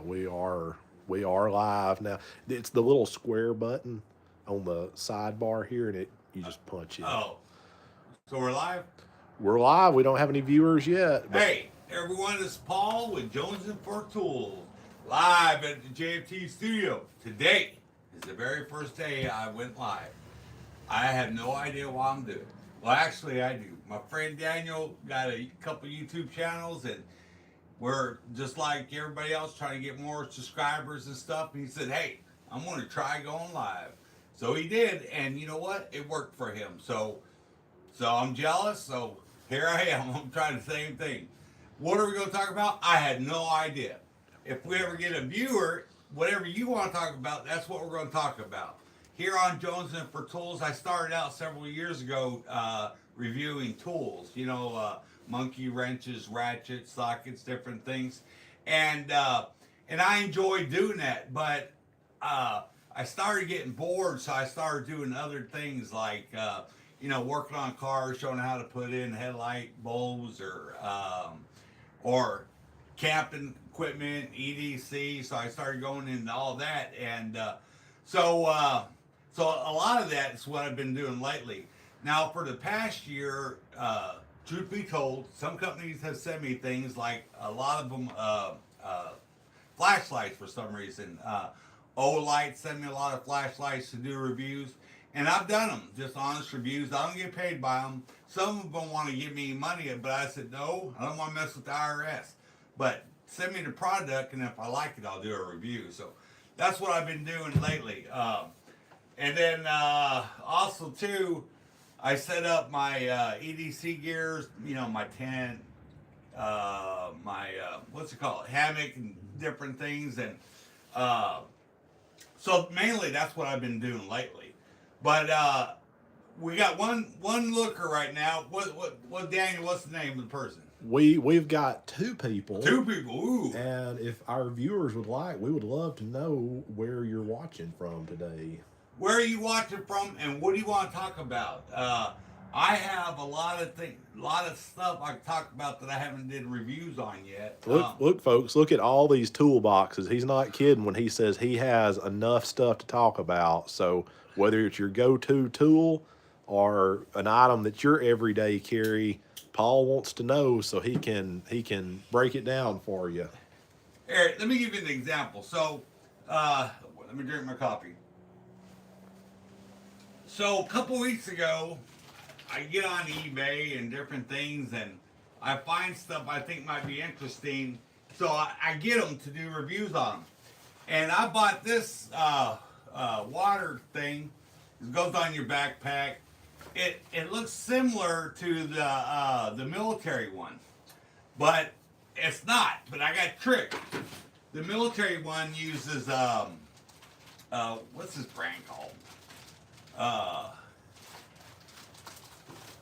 we are live now. It's the little square button on the sidebar here, and you just punch it. Oh, so we're live? We're live. We don't have any viewers yet, but Hey, everyone, this is Paul with jonesingfortools, live at the JFT studio. Today is the very first day I went live. I have no idea what I'm doing. Well, actually, I do. My friend Daniel got a couple YouTube channels, and we're just like everybody else trying to get more subscribers and stuff. And he said, hey, I'm going to try going live. So he did, and you know what? It worked for him. So I'm jealous. So here I am. I'm trying the same thing. What are we going to talk about? I had no idea. If we ever get a viewer, whatever you want to talk about, that's what we're going to talk about. Here on Jones and for Tools, I started out several years ago reviewing tools. Monkey wrenches, ratchets, sockets, different things, and I enjoyed doing that. But I started getting bored, so I started doing other things like working on cars, showing how to put in headlight bulbs or camping equipment, EDC. So I started going into all that, and so a lot of that is what I've been doing lately. Now, for the past year, truth be told, some companies have sent me things like a lot of them flashlights for some reason. O-Light sent me a lot of flashlights to do reviews, and I've done them, just honest reviews. I don't get paid by them. Some of them want to give me money, but I said, no, I don't want to mess with the IRS. But send me the product, and if I like it, I'll do a review. So that's what I've been doing lately. And then also, too, I set up my EDC gears, my tent, my, what's it called, hammock and different things. And so mainly that's what I've been doing lately. But we got one looker right now. What Daniel, what's the name of the person? we've got two people. Two people, ooh. And if our viewers would like, we would love to know where you're watching from today. Where are you watching from, and what do you want to talk about? I have a lot of stuff I talk about that I haven't did reviews on yet. Look, folks, look at all these toolboxes. He's not kidding when he says he has enough stuff to talk about. So whether it's your go-to tool or an item that your everyday carry, Paul wants to know so he can break it down for you. Eric, let me give you an example. So let me drink my coffee. So a couple weeks ago, I get on eBay and different things, and I find stuff I think might be interesting. So I get them to do reviews on them. And I bought this water thing. It goes on your backpack. It looks similar to the military one, but it's not. But I got tricked. The military one uses what's this brand called?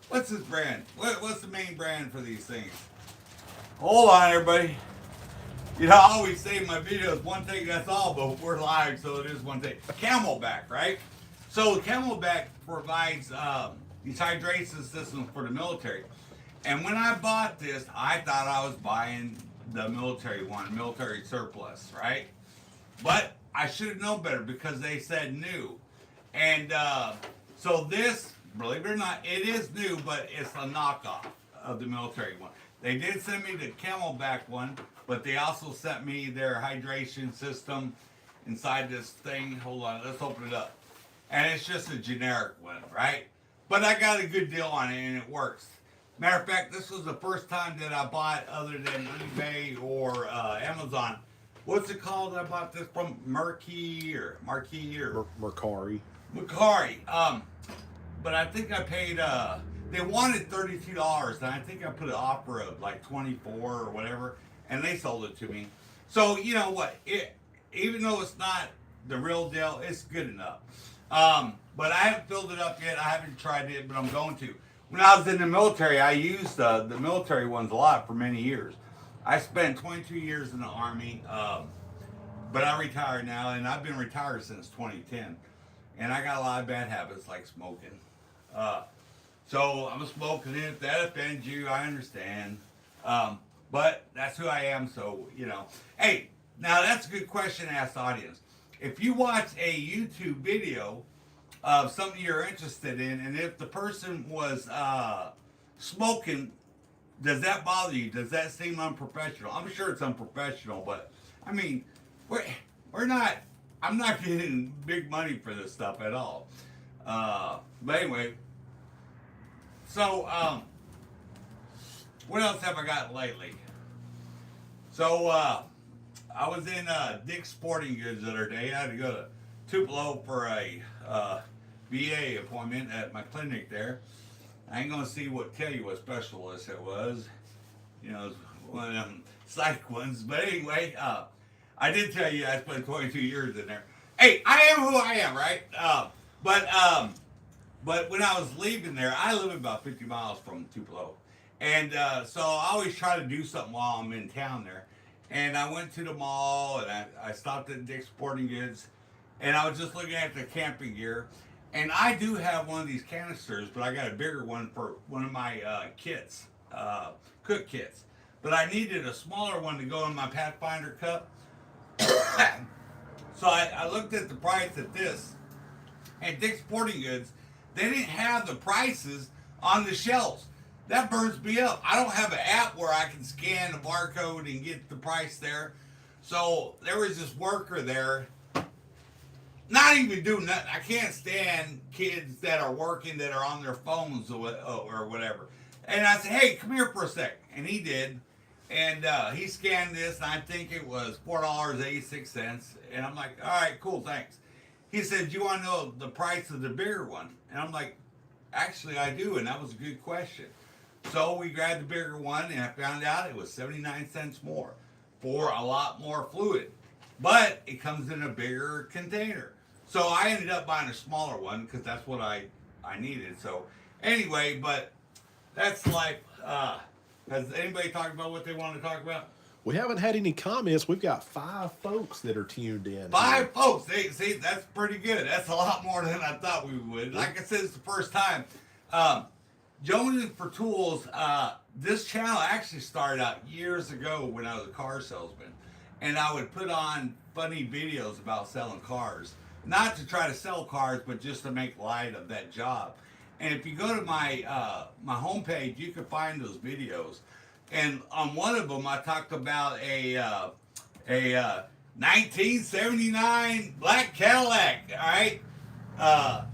What's this brand? What's the main brand for these things? Hold on, everybody. I always say in my videos, one take, that's all, but we're live, so it is one take. Camelback, right? So Camelback provides these hydration systems for the military. And when I bought this, I thought I was buying the military one, military surplus, right? But I should have known better because they said new. And so this, believe it or not, it is new, but it's a knockoff of the military one. They did send me the Camelback one, but they also sent me their hydration system inside this thing. Hold on, let's open it up. And it's just a generic one, right? But I got a good deal on it, and it works. Matter of fact, this was the first time that I bought, other than eBay or Amazon. What's it called? I bought this from Marquee or Mercari. But I think I paid. They wanted $32, and I think I put an offer of like 24 or whatever, and they sold it to me. So you know what? Even though it's not the real deal, it's good enough. But I haven't filled it up yet. I haven't tried it, but I'm going to. When I was in the military, I used the military ones a lot for many years. I spent 22 years in the Army, but I retired now, and I've been retired since 2010. And I got a lot of bad habits like smoking. So I'm smoking. If that offends you, I understand. But that's who I am. So, Hey, Now that's a good question to ask the audience. If you watch a YouTube video of something you're interested in, and if the person was smoking, does that bother you? Does that seem unprofessional? I'm sure it's unprofessional, but I mean, we're not. I'm not getting big money for this stuff at all. But anyway, so what else have I got lately? So I was in Dick's Sporting Goods the other day. I had to go to Tupelo for a VA appointment at my clinic there. I ain't gonna tell you what specialist it was. You know, it's one of them psych ones. But anyway, I did tell you I spent 22 years in there. Hey, I am who I am, right? But when I was leaving there, I live about 50 miles from Tupelo. And so I always try to do something while I'm in town there. And I went to the mall, and I stopped at Dick's Sporting Goods, and I was just looking at the camping gear. And I do have one of these canisters, but I got a bigger one for one of my kits, cook kits. But I needed a smaller one to go in my Pathfinder cup. So I looked at the price of this, and Dick's Sporting Goods, they didn't have the prices on the shelves. That burns me up. I don't have an app where I can scan the barcode and get the price there. So there was this worker there, not even doing nothing. I can't stand kids that are working that are on their phones or whatever. And I said, hey, come here for a sec. And he did. And he scanned this, and I think it was $4.86. And I'm like, all right, cool, thanks. He said, do you want to know the price of the bigger one? And I'm like, actually, I do, and that was a good question. So we grabbed the bigger one, and I found out it was 79 cents more for a lot more fluid. But it comes in a bigger container. So I ended up buying a smaller one because that's what I needed. So anyway, but that's life. Has anybody talked about what they want to talk about? We haven't had any comments. We've got 5 folks that are tuned in. 5 folks. See, that's pretty good. That's a lot more than I thought we would. Like I said, it's the first time. Jonesing for Tools, this channel actually started out years ago when I was a car salesman. And I would put on funny videos about selling cars. Not to try to sell cars, but just to make light of that job. And if you go to my my homepage, you can find those videos. And on one of them, I talked about a 1979 black Cadillac. All right,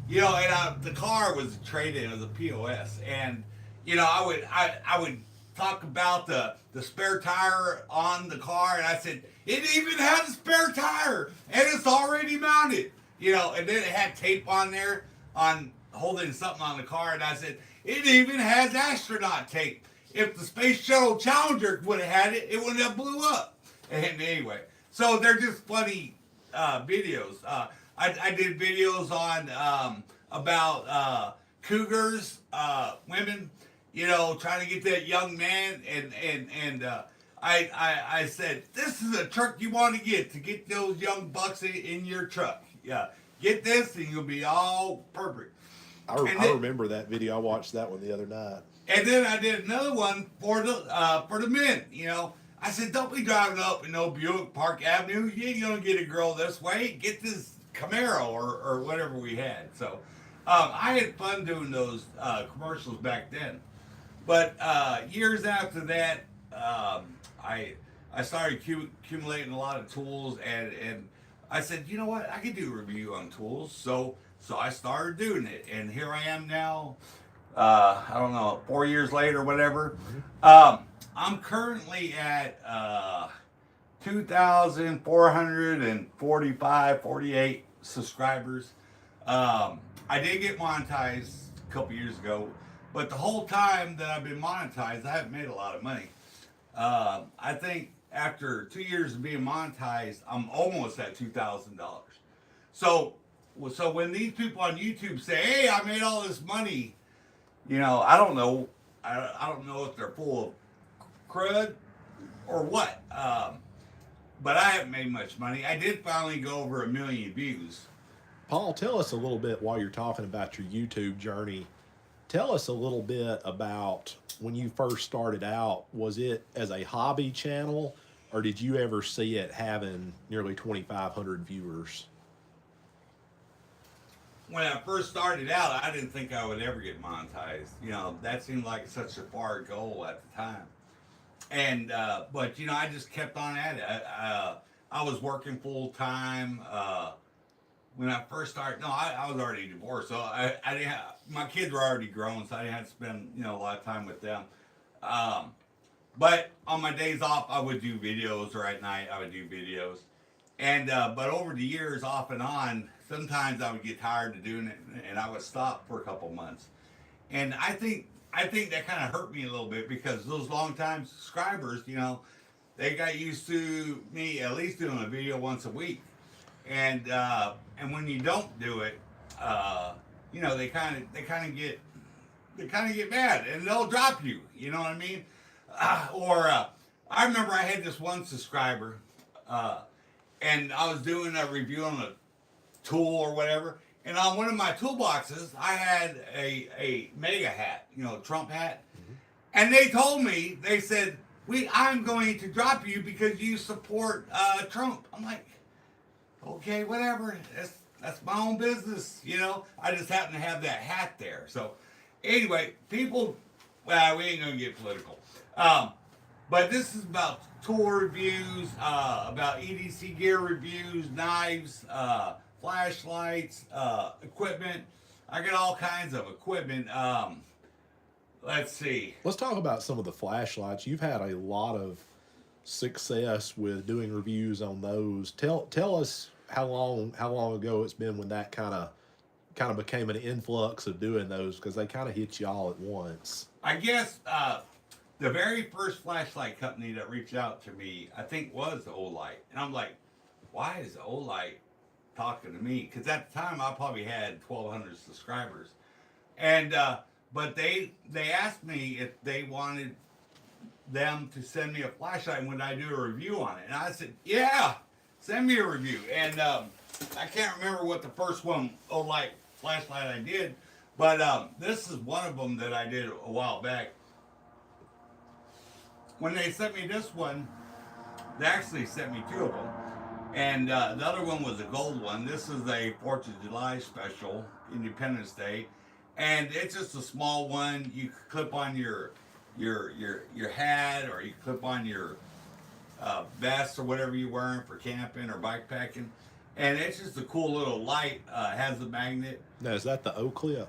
you know, and the car was traded as a POS. And you know, I would talk about the spare tire on the car, and I said it even has a spare tire, and it's already mounted. You know, and then it had tape on there on holding something on the car, and I said it even has astronaut tape. If the Space Shuttle Challenger would have had it, it wouldn't have blew up. And anyway, so they're just funny videos. I did videos on about cougars, women, you know, trying to get that young man, and I said, this is a truck you want to get those young bucks in your truck. Yeah, get this and you'll be all perfect. I remember that video. I watched that one the other night. And then I did another one for the men. You know, I said, don't be driving up in no Buick Park Avenue. You ain't gonna get a girl this way. Get this Camaro or whatever we had. So I had fun doing those commercials back then. But years after that, I started accumulating a lot of tools, and I said, you know what, I could do a review on tools. So I started doing it, and here I am now. I don't know, 4 years later, whatever. I'm currently at 2,448 subscribers. I did get monetized a couple years ago, but the whole time that I've been monetized, I haven't made a lot of money. I think after 2 years of being monetized, I'm almost at $2,000. So when these people on YouTube say, hey, I made all this money, you know, I don't know. I don't know if they're full of crud or what. But I haven't made much money. I did finally go over 1 million views. Paul, tell us a little bit while you're talking about your YouTube journey. Tell us a little bit about when you first started out. Was it as a hobby channel, or did you ever see it having nearly 2,500 viewers? When I first started out, I didn't think I would ever get monetized. You know, that seemed like such a far goal at the time. And but you know, I just kept on at it. I was working full time. When I first started, no, I was already divorced, so I didn't have, my kids were already grown, so I didn't have to spend, you know, a lot of time with them. Um, but on my days off, I would do videos, or at night, I would do videos. And but over the years, off and on, sometimes I would get tired of doing it, and I would stop for a couple months. And I think that kind of hurt me a little bit because those long time subscribers, you know, they got used to me at least doing a video once a week, and when you don't do it, you know, they kind of get mad and they'll drop you. You know what I mean? I remember I had this one subscriber, and I was doing a review on a tool or whatever. And on one of my toolboxes, I had a mega hat, you know, Trump hat. Mm-hmm. And they told me, they said, I'm going to drop you because you support Trump. I'm like, okay, whatever. That's my own business, you know. I just happen to have that hat there. So anyway, people, well, we ain't going to get political. But this is about tool reviews, about EDC gear reviews, knives, flashlights, equipment. I got all kinds of equipment. Let's see. Let's talk about some of the flashlights. You've had a lot of success with doing reviews on those. Tell us how long ago it's been when that kind of became an influx of doing those, because they kind of hit you all at once. I guess the very first flashlight company that reached out to me, I think, was Olight, and I'm like, why is Olight talking to me? Because at the time I probably had 1,200 subscribers, and but they asked me if they wanted them to send me a flashlight and would I do a review on it, and I said, yeah, send me a review. And I can't remember what the first one Olight flashlight I did, but this is one of them that I did a while back. When they sent me this one, they actually sent me two of them. And the other one was a gold one. This is a 4th of July special, Independence Day. And it's just a small one. You could clip on your hat, or you clip on your vest or whatever you're wearing for camping or bikepacking. And it's just a cool little light. Has a magnet. Now, is that the O-clip?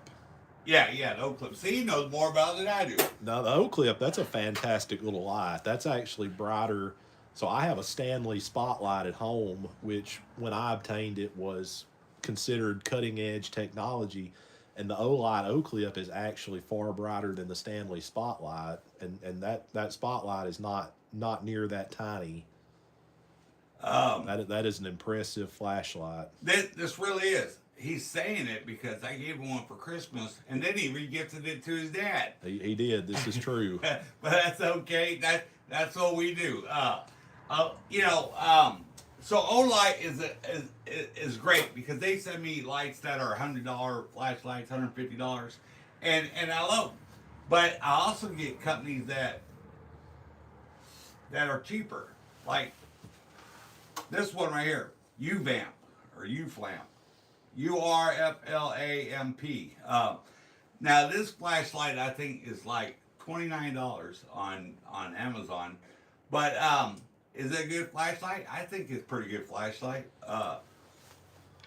Yeah, the O-clip. See, he knows more about it than I do. Now, the O-clip, that's a fantastic little light. That's actually brighter. So I have a Stanley spotlight at home, which when I obtained it was considered cutting edge technology. And the Olight O-clip is actually far brighter than the Stanley spotlight. And that spotlight is not near that tiny. That is an impressive flashlight. This really is. He's saying it because I gave him one for Christmas, and then he regifted it to his dad. He did. This is true. But that's okay. That's what we do. So Olight is great because they send me lights that are $100 flashlights, $150, and I love them. But I also get companies that are cheaper, like this one right here, UVamp or UFlamp. URFLAMP. Now this flashlight I think is like $29 on Amazon, but is it a good flashlight? I think it's a pretty good flashlight.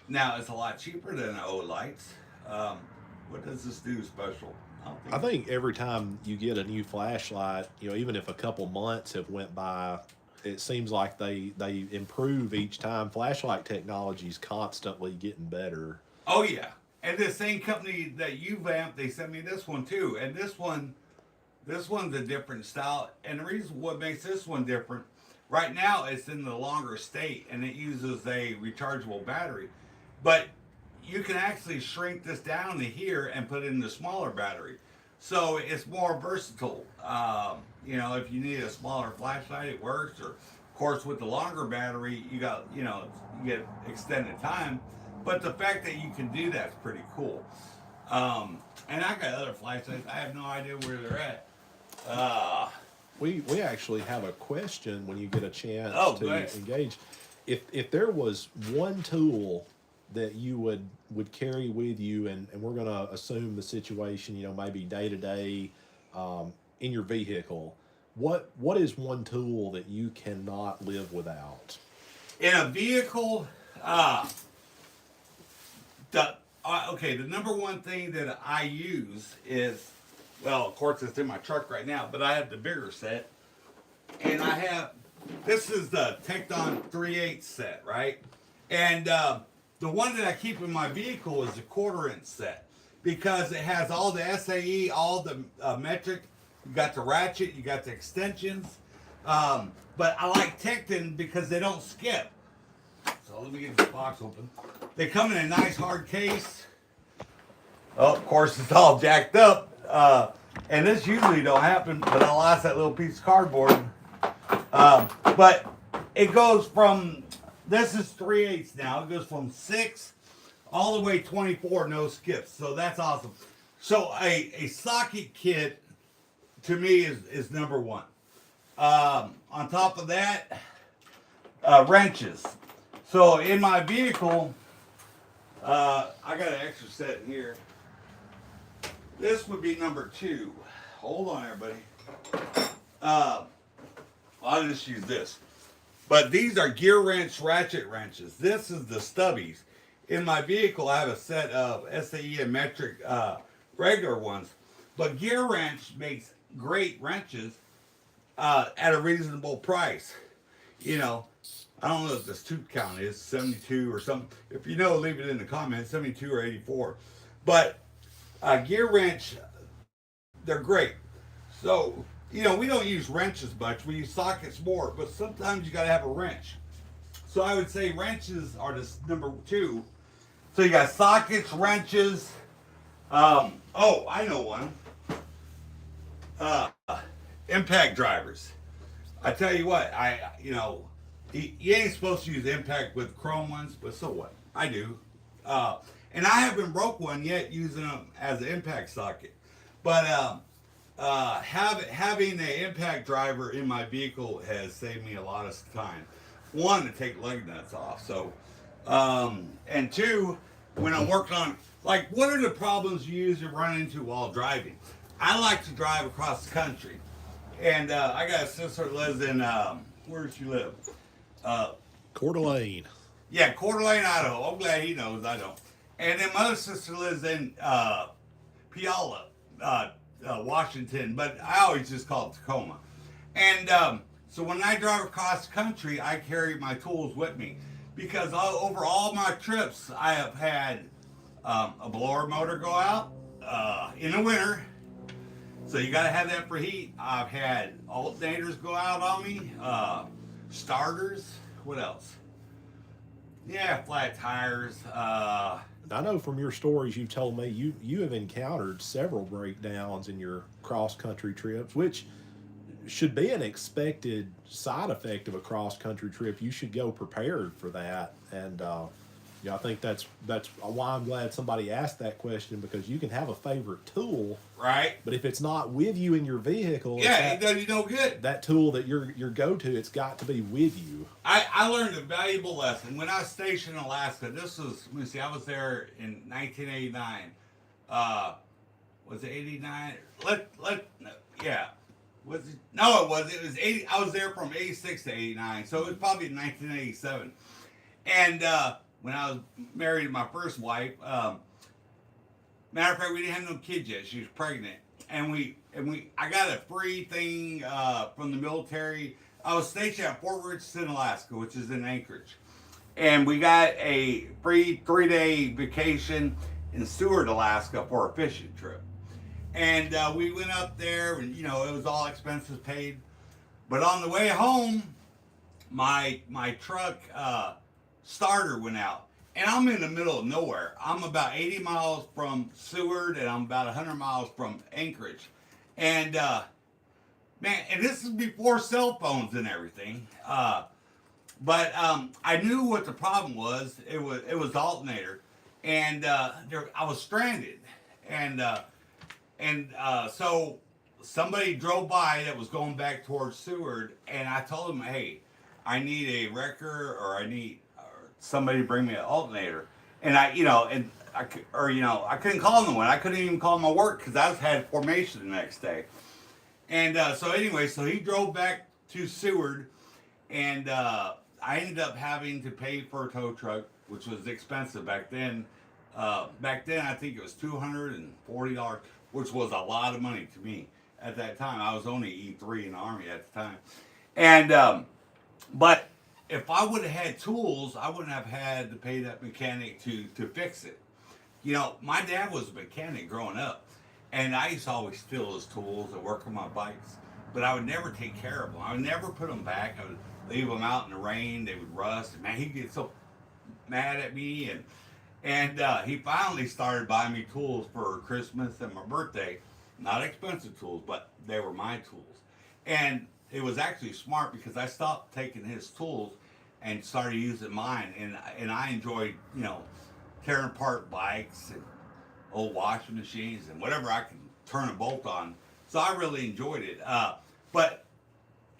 Now it's a lot cheaper than the Olights. What does this do special? I think every time you get a new flashlight, you know, even if a couple months have went by, it seems like they improve each time. Flashlight technology is constantly getting better. Oh yeah, and the same company that UVamp, they sent me this one too, and this one's a different style. And the reason what makes this one different, right now it's in the longer state and it uses a rechargeable battery, but you can actually shrink this down to here and put it in the smaller battery, so it's more versatile. You know, if you need a smaller flashlight, it works. Or, of course, with the longer battery, you get extended time. But the fact that you can do that's pretty cool. And I got other flashlights. I have no idea where they're at. We actually have a question when you get a chance Oh, to great. engage. If there was one tool that you would carry with you, and we're going to assume the situation, maybe day to day, in your vehicle, what is one tool that you cannot live without? In a vehicle, the number one thing that I use is, well, of course it's in my truck right now, but I have the bigger set, and this is the Tecton 3/8 set, right? And the one that I keep in my vehicle is the 1/4 inch set because it has all the SAE, all the metric. You got the ratchet, you got the extensions. But I like Tecton because they don't skip. So let me get this box open. They come in a nice hard case. Oh, of course, it's all jacked up. And this usually don't happen, but I lost that little piece of cardboard. But it goes from, this is 3/8 now. It goes from 6 all the way 24, no skips. So that's awesome. So a socket kit to me is number one. On top of that, wrenches. So in my vehicle, I got an extra set here. This would be number 2. Hold on, everybody. I'll just use this. But these are gear wrench ratchet wrenches. This is the stubbies. In my vehicle, I have a set of SAE and metric regular ones. But gear wrench makes great wrenches at a reasonable price. I don't know if this tooth count is 72 or something. If you know, leave it in the comments, 72 or 84. But gear wrench, they're great. So, we don't use wrenches much. We use sockets more, but sometimes you got to have a wrench. So I would say wrenches are the number 2. So you got sockets, wrenches. I know one. Impact drivers. I tell you what, you ain't supposed to use impact with chrome ones, but so what? I do. And I haven't broke one yet using them as an impact socket. But having an impact driver in my vehicle has saved me a lot of time. One, to take lug nuts off. So, and 2, when I'm working on, like, what are the problems you usually run into while driving? I like to drive across the country. And I got a sister that lives in, where does she live? Coeur d'Alene. Yeah, Coeur d'Alene, Idaho. I'm glad he knows. I don't. And then my other sister lives in Puyallup, Washington, but I always just call it Tacoma. And so when I drive across the country, I carry my tools with me because over all my trips, I have had a blower motor go out in the winter. So you got to have that for heat. I've had alternators go out on me, starters. What else? Yeah, flat tires. I know from your stories you've told me you have encountered several breakdowns in your cross country trips, which should be an expected side effect of a cross country trip. You should go prepared for that, and I think that's why I'm glad somebody asked that question, because you can have a favorite tool, Right. but if it's not with you in your vehicle, Yeah, it does you no good. that tool that your go to, it's got to be with you. I learned a valuable lesson when I was stationed in Alaska. This was, let me see, I was there in 1989. Was it 89? Yeah. Was it? No, it was. It was 80. I was there from 86 to 89, so it was probably 1987. And when I was married to my first wife, matter of fact, we didn't have no kids yet. She was pregnant, and I got a free thing from the military. I was stationed at Fort Richardson, Alaska, which is in Anchorage, and we got a free 3-day vacation in Seward, Alaska, for a fishing trip. And we went up there, and it was all expenses paid. But on the way home, my truck starter went out, and I'm in the middle of nowhere. I'm about 80 miles from Seward, and I'm about 100 miles from Anchorage. And man, and this is before cell phones and everything. But I knew what the problem was. It was the alternator, and I was stranded, and so somebody drove by that was going back towards Seward, and I told him, hey, I need a wrecker, or I need somebody to bring me an alternator. And I, I couldn't call no one. I couldn't even call my work because I had formation the next day. And so anyway, so he drove back to Seward, and I ended up having to pay for a tow truck, which was expensive back then. Back then, I think it was $240, which was a lot of money to me at that time. I was only E3 in the Army at the time. And, but if I would have had tools, I wouldn't have had to pay that mechanic to fix it. You know, my dad was a mechanic growing up, and I used to always steal his tools and work on my bikes, but I would never take care of them. I would never put them back. I would leave them out in the rain. They would rust. And man, he'd get so mad at me, and he finally started buying me tools for Christmas and my birthday. Not expensive tools, but they were my tools. And it was actually smart because I stopped taking his tools and started using mine. And I enjoyed, tearing apart bikes and old washing machines and whatever I can turn a bolt on. So I really enjoyed it. But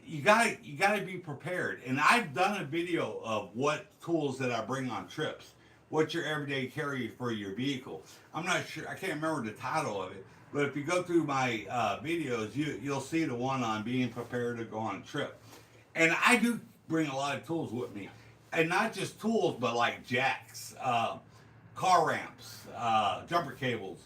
you gotta be prepared. And I've done a video of what tools that I bring on trips. What's your everyday carry for your vehicle? I'm not sure. I can't remember the title of it. But if you go through my videos, you'll see the one on being prepared to go on a trip. And I do bring a lot of tools with me. And not just tools, but like jacks, car ramps, jumper cables.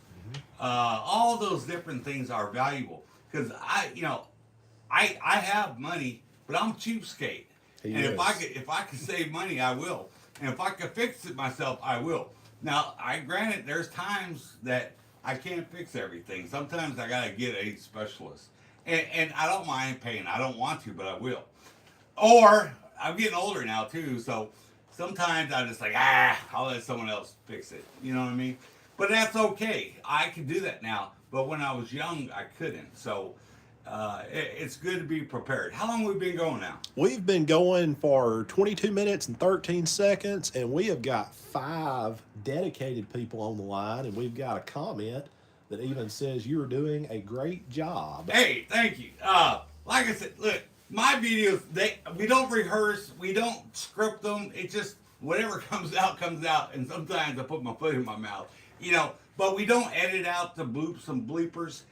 All those different things are valuable. Because I have money, but I'm cheapskate. And if I could save money, I will. And if I could fix it myself, I will. Now, granted, there's times that I can't fix everything. Sometimes I gotta get a specialist, and I don't mind paying. I don't want to, but I will. Or I'm getting older now too, so sometimes I'm just like, I'll let someone else fix it. You know what I mean? But that's okay. I can do that now. But when I was young, I couldn't. So it's good to be prepared. How long have we been going now? We've been going for 22 minutes and 13 seconds, and we have got 5 dedicated people on the line, and we've got a comment that even says you're doing a great job. Hey, thank you. Like I said, look, my videos, we don't rehearse, we don't script them. It just, whatever comes out, and sometimes I put my foot in my mouth, but we don't edit out the bloops and bleepers,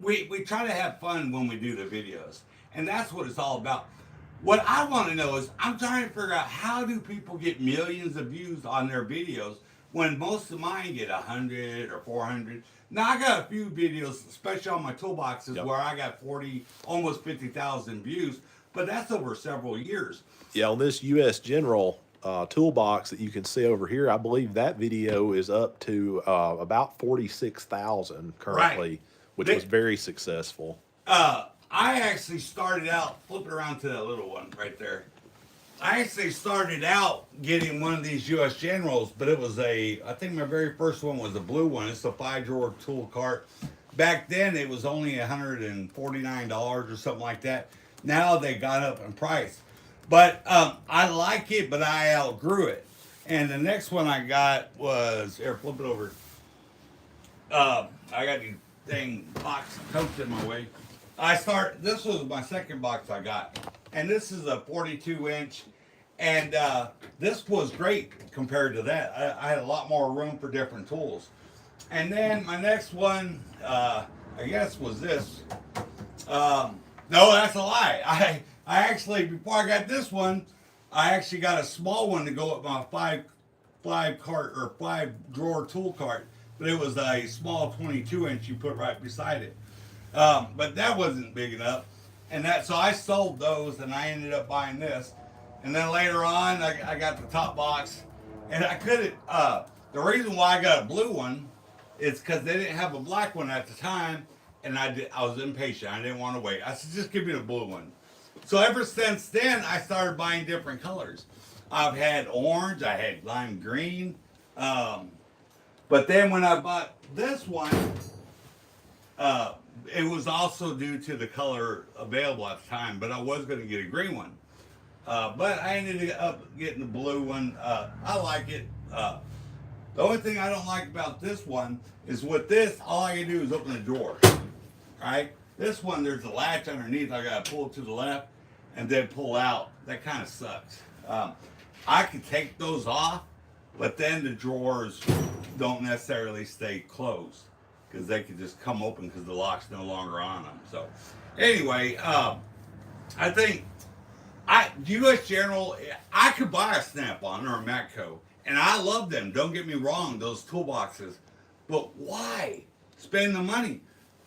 We try to have fun when we do the videos, and that's what it's all about. What I want to know is, I'm trying to figure out, how do people get millions of views on their videos when most of mine get 100 or 400? Now, I got a few videos, especially on my toolboxes, where I got 40, almost 50,000 views, but that's over several years. Yeah, on this U.S. General toolbox that you can see over here, I believe that video is up to about 46,000 currently. Right. Which was very successful. I actually started out, flip it around to that little one right there. I actually started out getting one of these U.S. Generals, but it was I think my very first one was a blue one. It's a 5-drawer tool cart. Back then, it was only $149 or something like that. Now they got up in price. But I like it, but I outgrew it. And the next one I got was, here, flip it over. I got these box coats in my way. This was my second box I got, and this is a 42-inch, and this was great compared to that. I had a lot more room for different tools. And then my next one, I guess, was this. No, that's a lie. I actually, before I got this one, I actually got a small one to go with my 5-drawer tool cart. But it was a small 22-inch you put right beside it. But that wasn't big enough. So I sold those, and I ended up buying this. And then later on, I got the top box. And I couldn't, the reason why I got a blue one is because they didn't have a black one at the time. And I was impatient. I didn't want to wait. I said, just give me the blue one. So ever since then, I started buying different colors. I've had orange. I had lime green. But then when I bought this one, it was also due to the color available at the time, but I was going to get a green one. But I ended up getting the blue one. I like it. The only thing I don't like about this one is with this, all I can do is open the drawer, right? This one, there's a latch underneath. I gotta pull it to the left and then pull out. That kind of sucks. I could take those off, but then the drawers don't necessarily stay closed because they could just come open because the lock's no longer on them. So, anyway, I think U.S. General, I could buy a Snap-on or a Matco, and I love them. Don't get me wrong, those toolboxes, but why spend the money?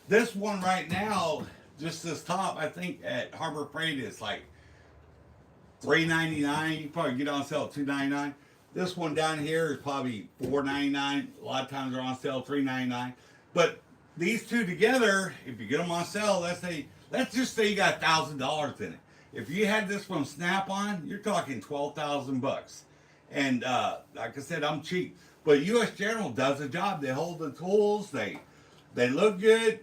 This one right now, just this top, I think at Harbor Freight is like $3.99. You probably get on sale at $2.99. This one down here is probably $4.99. A lot of times they're on sale $3.99. But these two together, if you get them on sale, let's just say you got $1,000 in it. If you had this from Snap-on, you're talking $12,000. And like I said, I'm cheap. But U.S. General does a job. They hold the tools. They look good.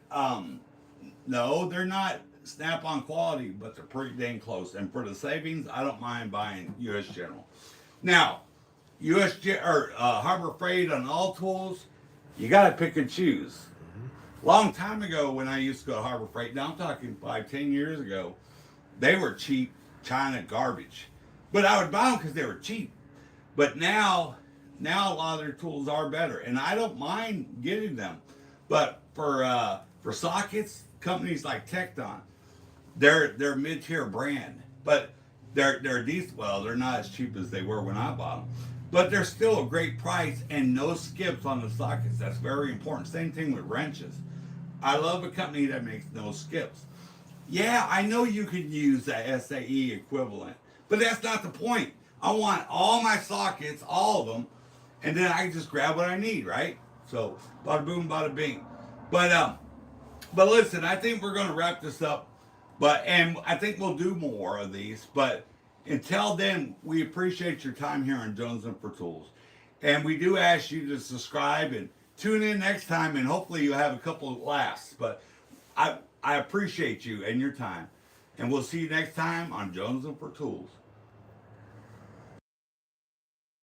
No, they're not Snap-on quality, but they're pretty dang close. And for the savings, I don't mind buying U.S. General. Now, Harbor Freight on all tools, you got to pick and choose. Long time ago, when I used to go to Harbor Freight, now I'm talking 5-10 years ago, they were cheap China garbage. But I would buy them because they were cheap. But now a lot of their tools are better, and I don't mind getting them. But for sockets, companies like Tecton, they're mid-tier brand, but they're decent. Well, they're not as cheap as they were when I bought them, but they're still a great price and no skips on the sockets. That's very important. Same thing with wrenches. I love a company that makes no skips. Yeah, I know you can use the SAE equivalent, but that's not the point. I want all my sockets, all of them, and then I can just grab what I need, right? So, bada boom, bada bing. But listen, I think we're going to wrap this up. And I think we'll do more of these. But until then, we appreciate your time here on Jones and for Tools. And we do ask you to subscribe and tune in next time, and hopefully you have a couple of laughs. But I appreciate you and your time. And we'll see you next time on Jones and for Tools.